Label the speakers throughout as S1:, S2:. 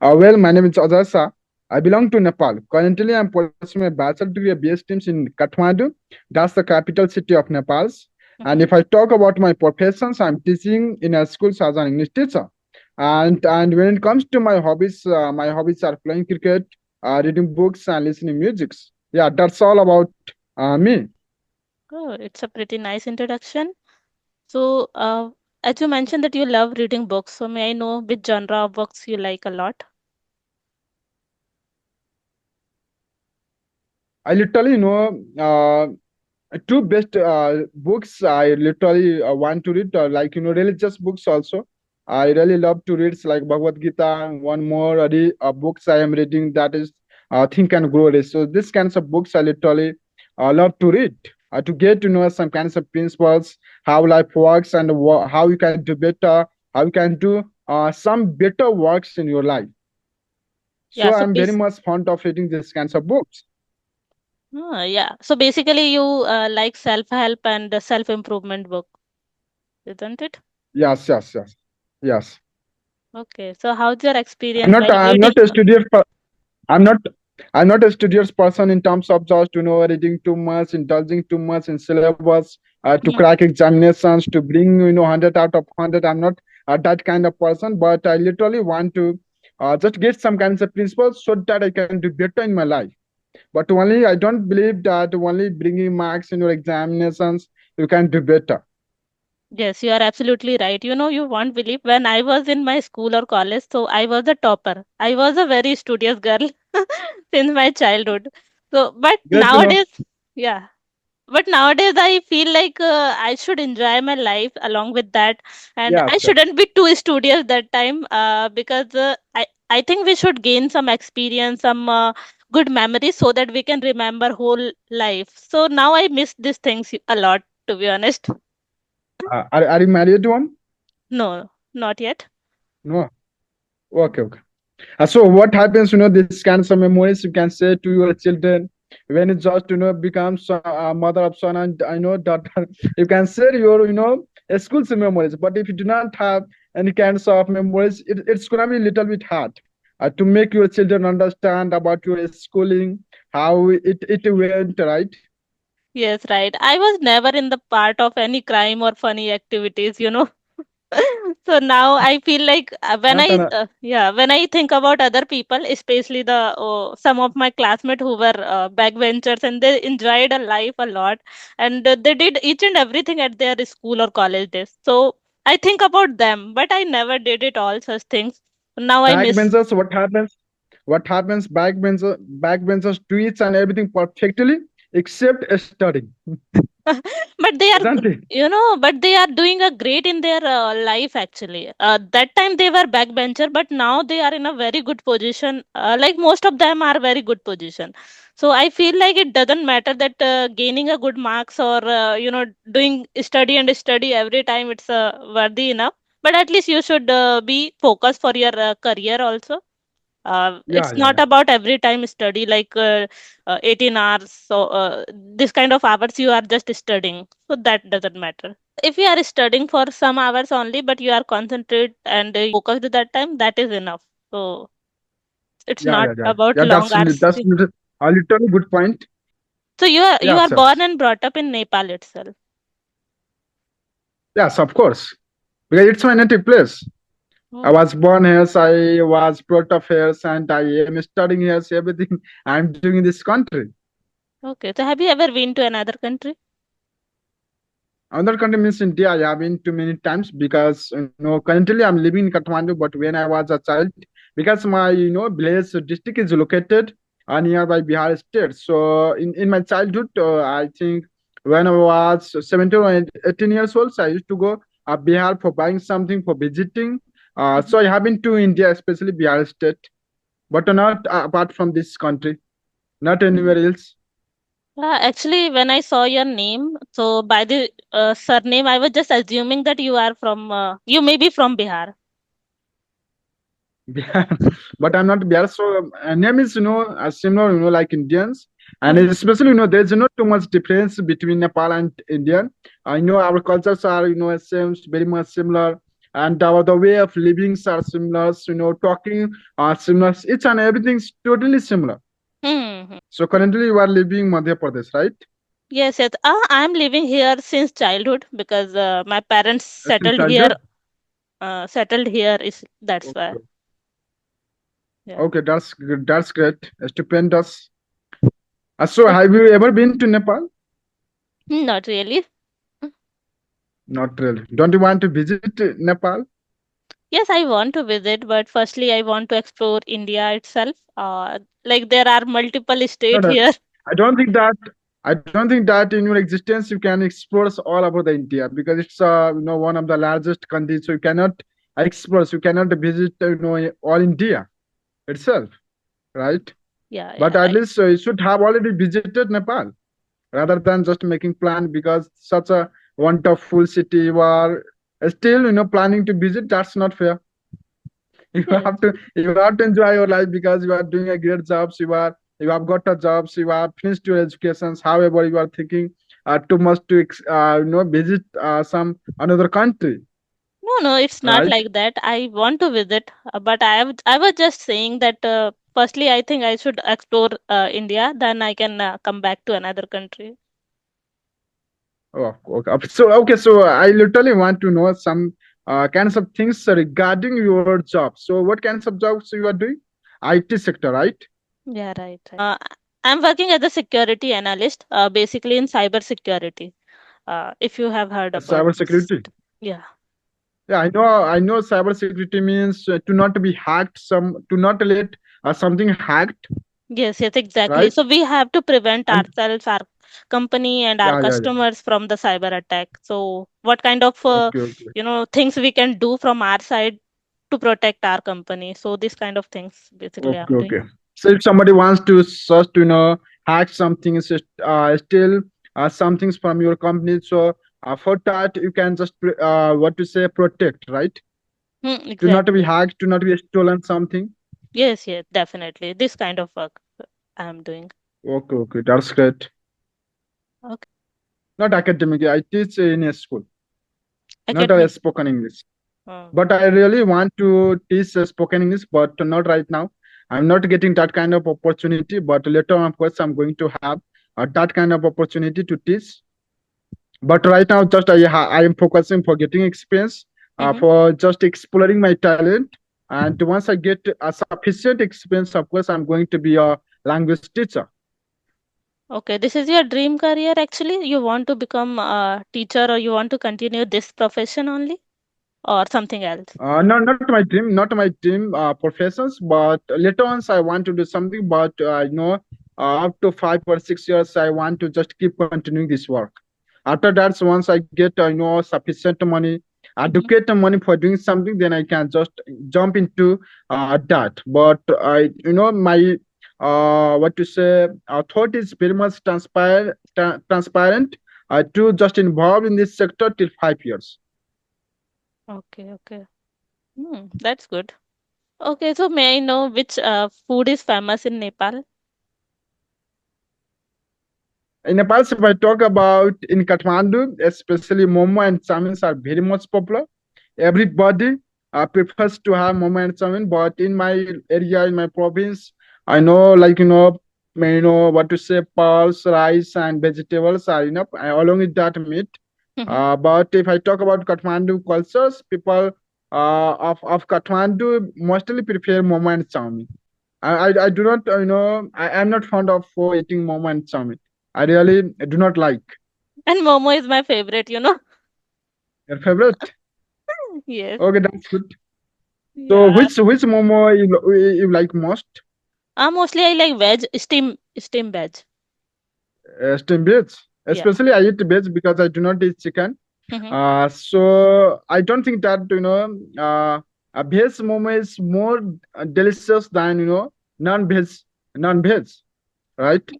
S1: Well, my name is Azasa. I belong to Nepal. Currently, I'm pursuing my bachelor degree of BS teams in Kathmandu. That's the capital city of Nepal. And
S2: Mhm.
S1: if I talk about my professions, I'm teaching in a school as an English teacher. And when it comes to my hobbies are playing cricket, reading books, and listening music. Yeah, that's all about me.
S2: Oh, it's a pretty nice introduction. So, as you mentioned that you love reading books, so may I know which genre of books you like a lot?
S1: I literally know two best books I literally want to read, religious books also. I really love to read like Bhagavad Gita. One more books I am reading, that is Think and Grow Rich. So this kinds of books I literally love to read, to get to know some kinds of principles, how life works, and how you can do better, how you can do some better works in your life.
S2: Yeah,
S1: So
S2: so
S1: I'm very much fond of reading these kinds of books.
S2: yeah. So basically you like self-help and self-improvement book, isn't it?
S1: Yes, yes, yes, yes.
S2: Okay. So how's your
S1: I'm
S2: experience
S1: not.
S2: while
S1: I'm
S2: reading?
S1: not a studious. I'm not. I'm not a studious person in terms of just reading too much, indulging too much in syllabus, to
S2: Mhm.
S1: crack examinations, to bring 100 out of 100. I'm not that kind of person. But I literally want to just get some kinds of principles so that I can do better in my life. But only I don't believe that only bringing marks in your examinations you can do better.
S2: Yes, you are absolutely right. You know, you won't believe when I was in my school or college, so I was a topper. I was a very studious girl since my childhood. So, but
S1: Great to know.
S2: nowadays, yeah, but nowadays I feel like I should enjoy my life along with that, and I
S1: Yes, yes.
S2: shouldn't be too studious that time because I think we should gain some experience, some good memories so that we can remember whole life. So now I miss these things a lot, to be honest.
S1: Are you married one?
S2: No, not yet.
S1: No. Okay, okay. So what happens, these kinds of memories you can say to your children when it just, becomes a mother of son, and I know that you can share your, school's memories. But if you do not have any kinds of memories, it's gonna be a little bit hard to make your children understand about your schooling, how it went, right?
S2: Yes, right. I was never in the part of any crime or funny activities, you know. So now I feel like
S1: Not an,
S2: when I think about other people, especially the some of my classmates who were backbenchers and they enjoyed a life a lot, and they did each and everything at their school or college days. So I think about them, but I never did it all such things. Now I miss.
S1: backbenchers. What happens? What happens? Backbenchers do each and everything perfectly except studying,
S2: But they are
S1: isn't it?
S2: but they are doing a great in their life actually. That time they were backbencher, but now they are in a very good position. Like most of them are very good position. So I feel like it doesn't matter that gaining a good marks or doing study every time it's worthy enough, but at least you should be focused for your career also.
S1: Yeah,
S2: It's
S1: yeah,
S2: not
S1: yeah.
S2: about every time study like 18 hours. So this kind of hours you are just studying, so that doesn't matter. If you are studying for some hours only but you are concentrated and focused that time, that is enough. So it's
S1: Yeah,
S2: not
S1: yeah, yeah.
S2: about
S1: Yeah,
S2: long hours.
S1: that's a literally good point.
S2: So you are
S1: Yes,
S2: born
S1: yes.
S2: and brought up in Nepal itself.
S1: Yes, of course. Because it's my native place. I
S2: Oh,
S1: was born here, so I was brought up here, and I am studying here, so everything I'm doing in this country.
S2: okay. So have you ever been to another country?
S1: Another country means India. I have been to many times because currently I'm living in Kathmandu, but when I was a child, because my village district is located nearby Bihar state. So in my childhood, I think when I was 17 or 18 years old, so I used to go Bihar for buying something for visiting. So
S2: Mhm.
S1: I have been to India, especially Bihar state, but not apart from this country, not anywhere else.
S2: Actually, when I saw your name, so by the surname, I was just assuming that you may be from Bihar.
S1: Yeah, but I'm not Biar. So name is similar, like Indians, and especially there's not too much difference between Nepal and Indian. I know our cultures are same, very much similar. and the way of living are similar. Talking are similar. Each and everything's totally similar.
S2: Hmm.
S1: So currently you are living Madhya Pradesh, right?
S2: Yes, yes. I'm living here since childhood because my parents
S1: Since
S2: settled here.
S1: childhood.
S2: Settled here is that's why.
S1: Okay.
S2: Yeah.
S1: Okay, that's great. Stupendous. So
S2: Okay.
S1: have you ever been to Nepal?
S2: Not really.
S1: Not really. Don't you want to visit Nepal?
S2: Yes, I want to visit, but firstly, I want to explore India itself. Like there are multiple
S1: No,
S2: states
S1: no.
S2: here.
S1: I don't think that. I don't think that in your existence you can explore all about the India because it's one of the largest countries. So you cannot explore. You cannot visit all India itself, right?
S2: Yeah,
S1: But
S2: yeah,
S1: at
S2: right.
S1: least you should have already visited Nepal rather than just making plan because such a wonderful city you are still planning to visit. That's not fair. you have
S2: Yes.
S1: to you have to enjoy your life because you are doing a great jobs. You have got a jobs. You have finished your educations. However, you are thinking too much to visit some another country,
S2: No, no, it's not
S1: right?
S2: like that. I want to visit, but I was just saying that firstly, I think I should explore India, then I can come back to another country.
S1: Oh, okay. So I literally want to know some kinds of things regarding your job. So what kinds of jobs you are doing? IT sector, right?
S2: Yeah, right, right. I'm working as a security analyst, basically in cyber security. If you have heard about
S1: Cyber
S2: this.
S1: security.
S2: Yeah.
S1: Yeah, I know. I know. Cyber security means to not be hacked. To not let something hacked,
S2: Yes, yes, exactly.
S1: right?
S2: So we have to prevent
S1: And
S2: ourselves, our company, and our
S1: yeah, yeah, yeah.
S2: customers from the cyber attack. So what kind of
S1: Okay, okay,
S2: things we can do from our side to protect our company? So this kind of things basically
S1: okay,
S2: I'm doing.
S1: okay. So if somebody wants to just hack something, still some things from your company, so for that you can just what to say protect, right? To not be
S2: Exactly.
S1: hacked, to not be stolen something.
S2: Yes, yes, definitely. This kind of work I'm doing.
S1: Okay, okay, that's great.
S2: Okay.
S1: Not academic. I teach in a school, not a
S2: Academic.
S1: spoken English.
S2: Oh.
S1: But I really want to teach spoken English, but not right now. I'm not getting that kind of opportunity. But later on, of course, I'm going to have that kind of opportunity to teach. But right now, just I am focusing for getting experience,
S2: Mm-hmm.
S1: for just exploring my talent. And once I get a sufficient experience, of course, I'm going to be a language teacher.
S2: Okay, this is your dream career actually? You want to become a teacher or you want to continue this profession only or something else?
S1: No, not my dream professions, but later on I want to do something. But up to 5 or 6 years, I want to just keep continuing this work. After that, so once I get sufficient money,
S2: Mm-hmm.
S1: adequate money for doing something, then I can just jump into that. But my what to say thought is very much transparent to just involve in this sector till 5 years.
S2: Okay, okay. That's good. Okay, so may I know which food is famous in Nepal?
S1: In Nepal, if I talk about in Kathmandu, especially momo and chamins are very much popular. Everybody prefers to have momo and chamin, but in my area, in my province, I know, like what to say, pulse, rice, and vegetables are enough. Along with that, meat.
S2: Mm-hmm.
S1: But if I talk about Kathmandu cultures, people of Kathmandu mostly prefer momo and chamin. I do not, I am not fond of eating momo and chamin. I really do not like.
S2: And Momo is my favorite.
S1: Your favorite?
S2: Yes.
S1: Okay, that's good. So
S2: Yeah.
S1: which momo you like most?
S2: Mostly I like veg, steam veg.
S1: Steamed veg.
S2: Yeah.
S1: Especially I eat veg because I do not eat chicken.
S2: Mm-hmm.
S1: So I don't think that a veg momo is more delicious than non-veg non-veg, right?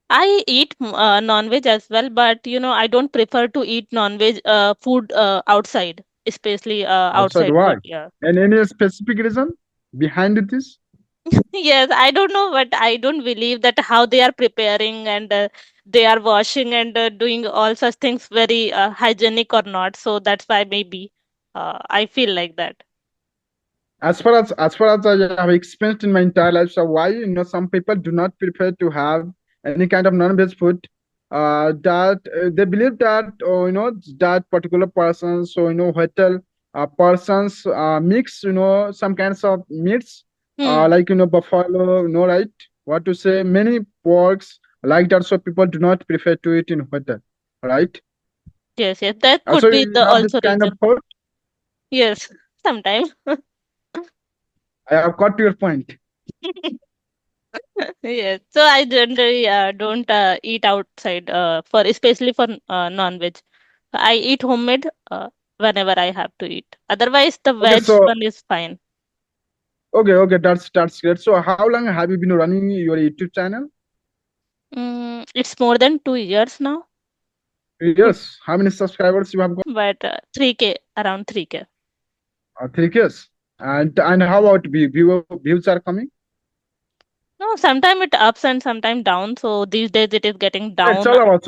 S2: I eat non-veg as well, but I don't prefer to eat non-veg food outside, especially
S1: Outside
S2: outside
S1: why?
S2: food. Yeah.
S1: And any specific reason behind this?
S2: Yes, I don't know, but I don't believe that how they are preparing and they are washing and doing all such things very hygienic or not. So that's why maybe. I feel like that.
S1: As far as I have experienced in my entire life, so why some people do not prefer to have any kind of non-veg food. That they believe that that particular person, so hotel persons mix some kinds of meats,
S2: Hmm.
S1: like buffalo, right? What to say? Many porks like that, so people do not prefer to eat in hotel, right?
S2: Yes, yes, that
S1: So
S2: could be
S1: you
S2: the
S1: have this
S2: also
S1: kind of
S2: reason.
S1: food.
S2: Yes, sometimes.
S1: I have got to your point.
S2: Yes. So I generally don't eat outside for especially for non-veg. I eat homemade whenever I have to eat. Otherwise, the
S1: Okay,
S2: veg
S1: so
S2: one is fine.
S1: okay, that's great. So how long have you been running your YouTube channel?
S2: It's more than 2 years now,
S1: 3 years. How many subscribers you have got?
S2: but 3K, around 3K.
S1: 3 years. And how about views are coming?
S2: No, sometimes it ups and sometimes down. So these days it is getting
S1: It's
S2: down.
S1: all about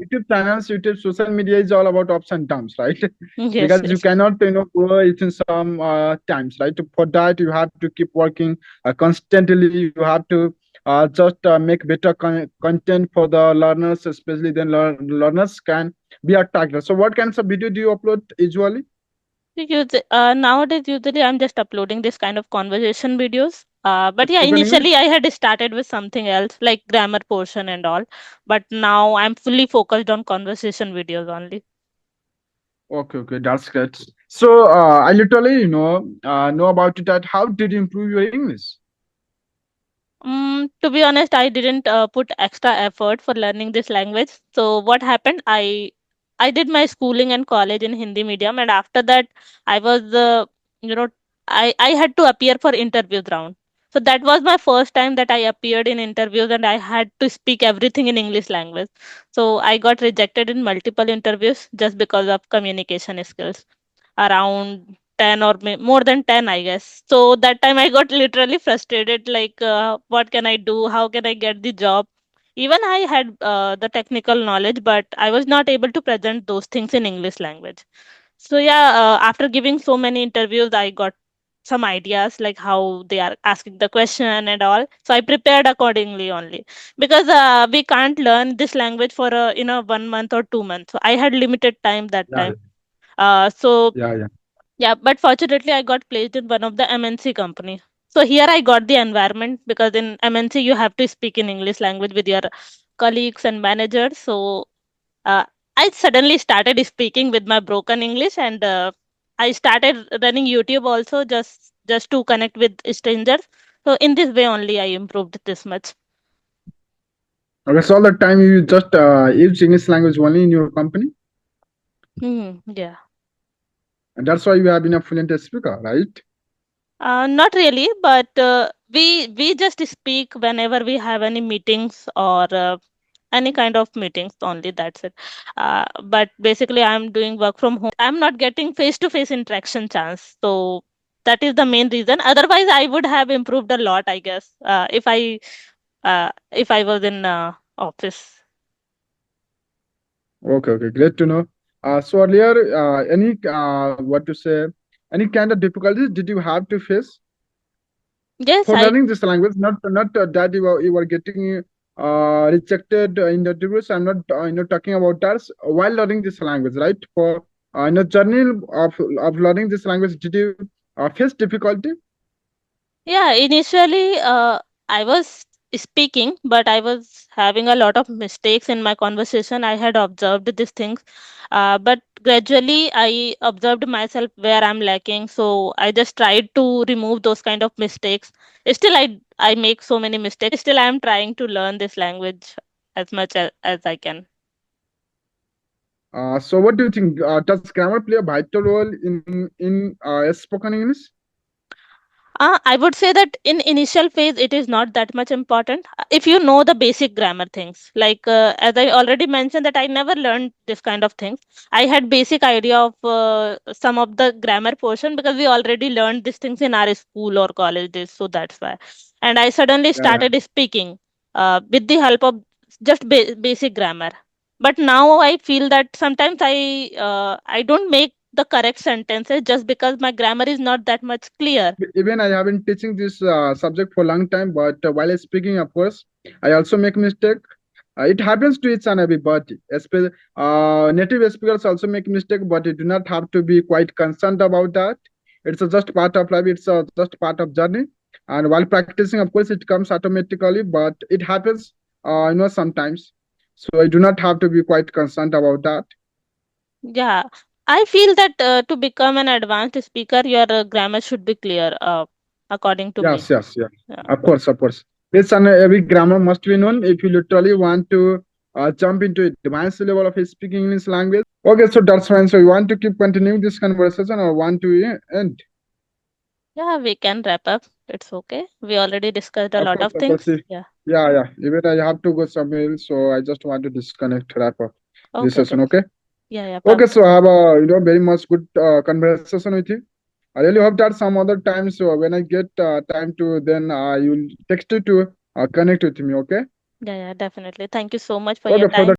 S1: YouTube channels, YouTube social media is all about ups and downs, right?
S2: Yes,
S1: Because you
S2: yes.
S1: cannot grow it in some times, right? For that you have to keep working constantly. You have to just make better content for the learners, especially then learners can be attracted. So what kinds of video do you upload usually?
S2: Nowadays, usually I'm just uploading this kind of conversation videos. But yeah,
S1: Spoken
S2: initially
S1: English?
S2: I had started with something else like grammar portion and all. But now I'm fully focused on conversation videos only.
S1: Okay, okay, that's great. So I literally know about it. That how did you improve your English?
S2: To be honest, I didn't put extra effort for learning this language. So what happened? I did my schooling and college in Hindi medium, and after that, I was you know I had to appear for interviews round. So that was my first time that I appeared in interviews, and I had to speak everything in English language. So I got rejected in multiple interviews just because of communication skills around 10 or more than 10, I guess. So that time I got literally frustrated, like what can I do, how can I get the job. Even I had the technical knowledge, but I was not able to present those things in English language. So yeah, after giving so many interviews, I got some ideas like how they are asking the question and all. So I prepared accordingly only, because we can't learn this language for 1 month or 2 months. So I had limited time that
S1: Yeah,
S2: time. So
S1: yeah, yeah.
S2: yeah, but fortunately, I got placed in one of the MNC company. So here I got the environment, because in MNC you have to speak in English language with your colleagues and managers. So uh, I suddenly started speaking with my broken English, and I started running YouTube also, just to connect with strangers. So in this way only I improved this much.
S1: Okay, so all the time you just use English language only in your company,
S2: Yeah.
S1: and that's why you have been a fluent speaker, right?
S2: Not really, but we just speak whenever we have any meetings or any kind of meetings only. That's it. But basically, I'm doing work from home. I'm not getting face-to-face interaction chance. So that is the main reason. Otherwise, I would have improved a lot, I guess, if I was in office.
S1: Okay, okay, great to know. So earlier, any what to say, any kind of difficulties did you have to face
S2: Yes,
S1: for
S2: I
S1: learning this language? Not that you were getting rejected in the degrees. I'm not talking about that while learning this language, right? For in the journey of learning this language, did you face difficulty?
S2: Yeah, initially I was speaking, but I was having a lot of mistakes in my conversation. I had observed these things, but gradually I observed myself where I'm lacking. So I just tried to remove those kind of mistakes. Still, I make so many mistakes, but still I am trying to learn this language as much as I can.
S1: So what do you think? Does grammar play a vital role in spoken English?
S2: I would say that in initial phase it is not that much important if you know the basic grammar things. Like as I already mentioned that I never learned this kind of things. I had basic idea of some of the grammar portion because we already learned these things in our school or college days. So that's why. And I suddenly
S1: Yeah, yeah.
S2: started speaking with the help of just basic grammar. But now I feel that sometimes I don't make the correct sentences just because my grammar is not that much clear.
S1: Even I have been teaching this subject for a long time, but while I speaking, of course, I also make mistake. It happens to each and everybody. Native speakers also make mistake, but you do not have to be quite concerned about that. It's just part of life. It's just part of journey. And while practicing, of course, it comes automatically, but it happens, sometimes. So I do not have to be quite concerned about that.
S2: Yeah, I feel that to become an advanced speaker, your grammar should be clear, according to me.
S1: Yes, yes, yeah.
S2: Yeah.
S1: Of course, of course. This and every grammar must be known if you literally want to jump into advanced level of speaking English language. Okay, so that's fine. So you want to keep continuing this conversation or want to end?
S2: Yeah, we can wrap up. It's okay. We already discussed a lot of
S1: Of course.
S2: things. Yeah.
S1: Yeah, yeah. Even I have to go somewhere else, so I just want to disconnect, wrap up this
S2: Okay,
S1: session.
S2: then.
S1: Okay.
S2: Yeah, yeah.
S1: Okay. So I have a very much good conversation with you. I really hope that some other time, so when I get time to, then you'll text you to connect with me. Okay.
S2: Yeah, yeah, definitely. Thank you so much for your
S1: Okay. For
S2: time.
S1: the